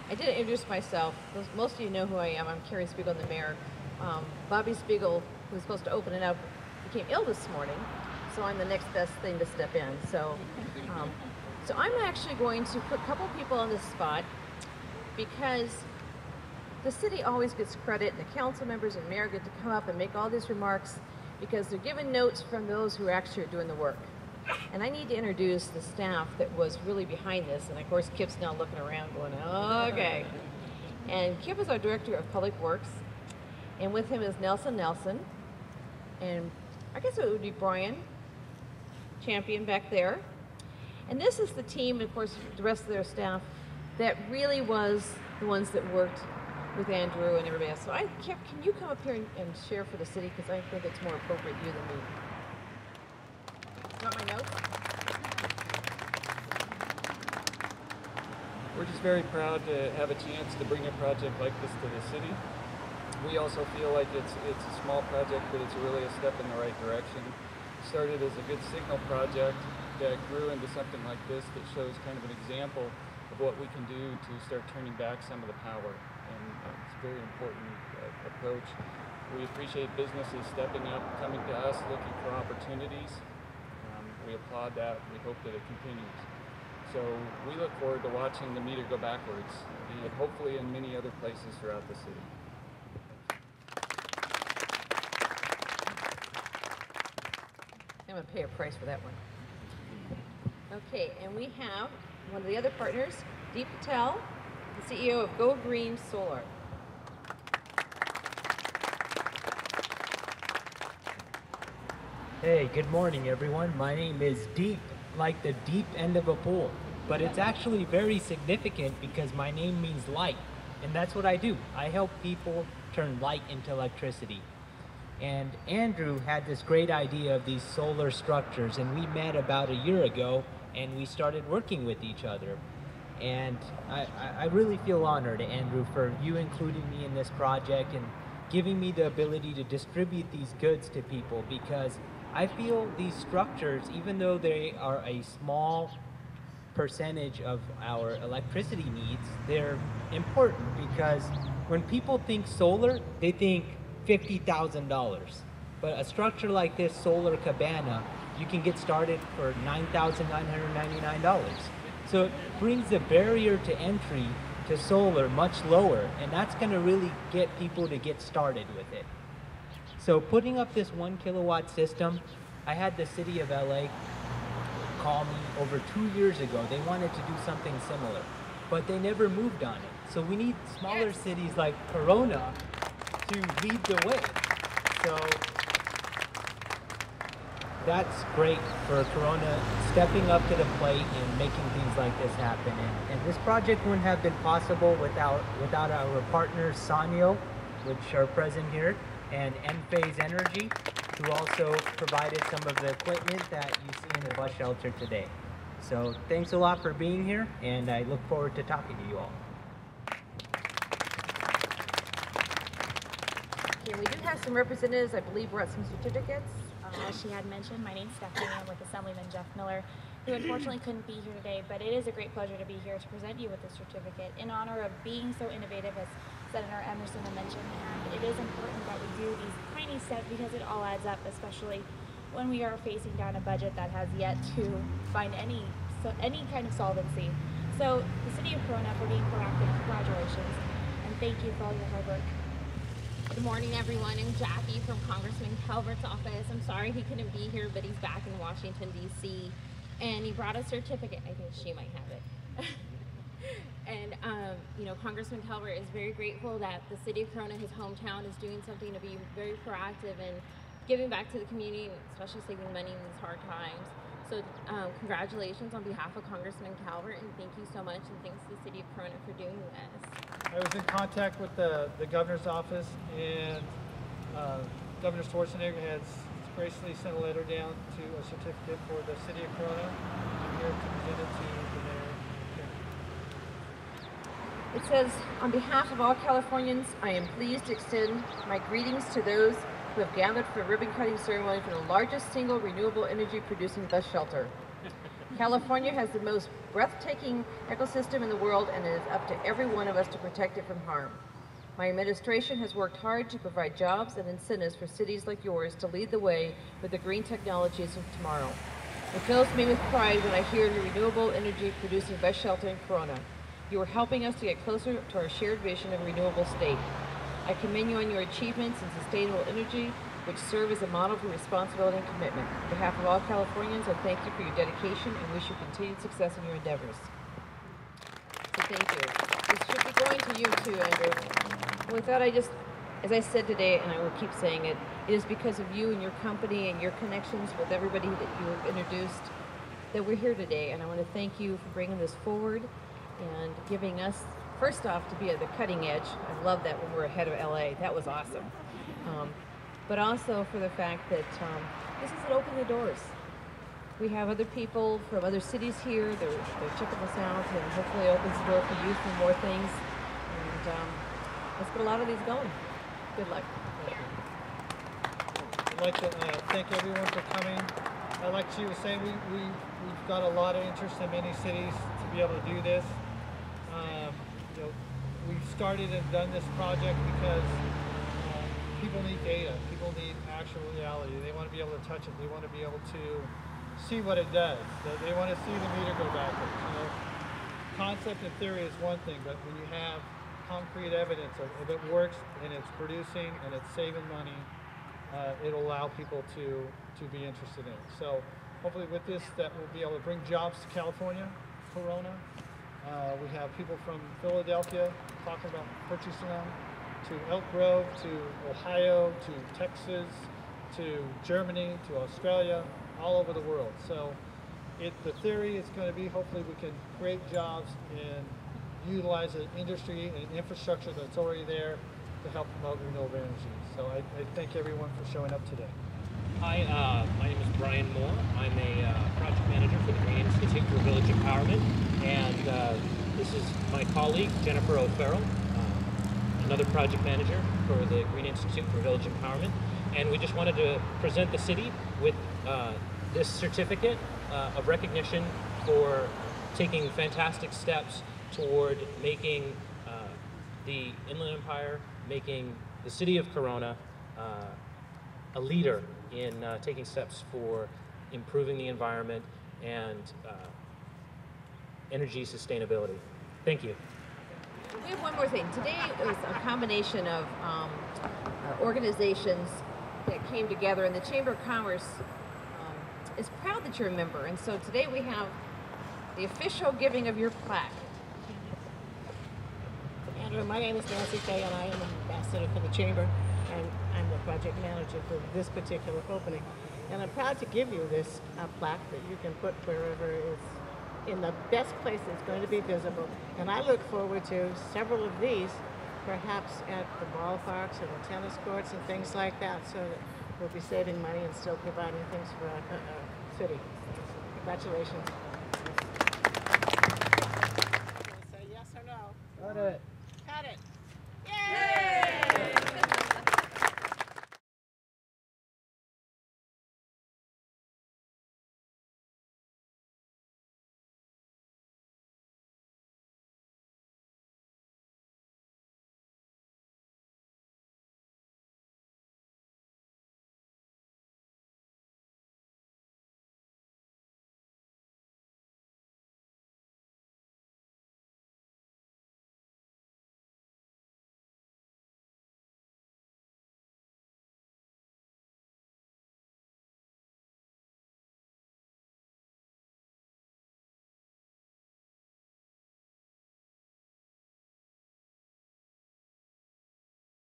I didn't introduce myself. Most of you know who I am. I'm Carrie Spiegel, the mayor. Bobby Spiegel, who was supposed to open it up, became ill this morning, so I'm the next best thing to step in. So I'm actually going to put a couple people on the spot because the city always gets credit, and the council members and mayor get to come up and make all these remarks because they're given notes from those who actually are doing the work. And I need to introduce the staff that was really behind this. And of course, Kip's now looking around going, okay. And Kip is our Director of Public Works. And with him is Nelson. And I guess it would be Brian Champion back there. And this is the team, of course, the rest of their staff that really was the ones that worked with Andrew and everybody else. So Kip, can you come up here and share for the city? Because I think it's more appropriate you than me. Want my notes? We're just very proud to have a chance to bring a project like this to the city. We also feel like it's a small project, but it's really a step in the right direction. It started as a good signal project that grew into something like this that shows kind of an example of what we can do to start turning back some of the power. And it's a very important approach. We appreciate businesses stepping up, coming to us, looking for opportunities. We applaud that. We hope that it continues. So we look forward to watching the meter go backwards, and hopefully in many other places throughout the city. I'm going to pay a price for that one. Okay, and we have one of the other partners, Deep Patel, the CEO of Go Green Solar. Hey, good morning everyone. My name is Deep, like the deep end of a pool. But it's actually very significant because my name means light. And that's what I do. I help people turn light into electricity. And Andrew had this great idea of these solar structures, and we met about a year ago and we started working with each other. And I really feel honored, Andrew, for you including me in this project and giving me the ability to distribute these goods to people, because I feel these structures, even though they are a small percentage of our electricity needs, they're important because when people think solar, they think $50,000. But a structure like this solar cabana, you can get started for $9,999. So it brings the barrier to entry to solar much lower, and that's going to really get people to get started with it. So putting up this 1 kilowatt system, I had the city of LA call me over 2 years ago. They wanted to do something similar, but they never moved on it. So we need smaller cities like Corona to lead the way. So that's great for Corona stepping up to the plate and making things like this happen. And this project wouldn't have been possible without our partners Sanyo, which are present here, and Enphase Energy, who also provided some of the equipment that you see in the bus shelter today. So thanks a lot for being here, and I look forward to talking to you all. Okay, we do have some representatives. I believe brought some certificates. As she had mentioned, my name's Stephanie. I'm with Assemblyman Jeff Miller, who unfortunately couldn't be here today, but it is a great pleasure to be here to present you with this certificate in honor of being so innovative, as Senator Emerson had mentioned. And it is important that we do these tiny steps because it all adds up, especially when we are facing down a budget that has yet to find any kind of solvency. So the City of Corona, for being proactive, congratulations, and thank you for all your hard work. Good morning, everyone. I'm Jackie from Congressman Calvert's office. I'm sorry he couldn't be here, but he's back in Washington, D.C., and he brought a certificate. I think she might have it. And, you know, Congressman Calvert is very grateful that the City of Corona, his hometown, is doing something to be very proactive and giving back to the community, and especially saving money in these hard times. So congratulations on behalf of Congressman Calvert, and thank you so much, and thanks to the City of Corona for doing this. I was in contact with the governor's office, and Governor Schwarzenegger has graciously sent a letter down to a certificate for the City of Corona. I'm here to present it to the mayor. It says, on behalf of all Californians, I am pleased to extend my greetings to those who have gathered for a ribbon cutting ceremony for the largest single renewable energy producing bus shelter. California has the most breathtaking ecosystem in the world, and it is up to every one of us to protect it from harm. My administration has worked hard to provide jobs and incentives for cities like yours to lead the way with the green technologies of tomorrow. It fills me with pride when I hear the renewable energy producing best shelter in Corona. You are helping us to get closer to our shared vision of a renewable state. I commend you on your achievements in sustainable energy, which serve as a model for responsibility and commitment. On behalf of all Californians, I thank you for your dedication and wish you continued success in your endeavors. So thank you. This should be going to you too, Andrew. With that, as I said today, and I will keep saying it, it is because of you and your company and your connections with everybody that you have introduced that we're here today. And I want to thank you for bringing this forward and giving us, first off, to be at the cutting edge. I love that when we're ahead of LA. That was awesome. But also for the fact that this is open the doors. We have other people from other cities here. They're checking us out, and hopefully it opens the door for you for more things. And let's get a lot of these going. Good luck. I'd like to thank everyone for coming. Like she was saying, we've got a lot of interest in many cities to be able to do this. You know, we've started and done this project because people need data. People need actual reality. They want to be able to touch it. They want to be able to see what it does. They want to see the meter go backwards. You know, concept and theory is one thing, but when you have concrete evidence of it works and it's producing and it's saving money, it'll allow people to be interested in it. So hopefully with this, that we'll be able to bring jobs to California, Corona. We have people from Philadelphia talking about purchasing them, to Elk Grove, to Ohio, to Texas, to Germany, to Australia, all over the world. So the theory is going to be, hopefully we can create jobs and utilize an industry and infrastructure that's already there to help promote renewable energy. So I thank everyone for showing up today. Hi, my name is Brian Moore. I'm a project manager for the Green Institute for Village Empowerment, and this is my colleague, Jennifer O'Farrell, another project manager for the Green Institute for Village Empowerment, and we just wanted to present the city with this certificate of recognition for taking fantastic steps toward making the Inland Empire, making the city of Corona a leader in taking steps for improving the environment and energy sustainability. Thank you. We have one more thing. Today was a combination of organizations that came together, and the Chamber of Commerce is proud that you're a member. And so today we have the official giving of your plaque. Andrew, my name is Nancy Kay, and I am an ambassador for the Chamber, and I'm the project manager for this particular opening. And I'm proud to give you this plaque that you can put wherever it's in the best place that's going to be visible. And I look forward to several of these, perhaps at the ballparks and the tennis courts and things like that, so that we'll be saving money and still providing things for our city. Congratulations.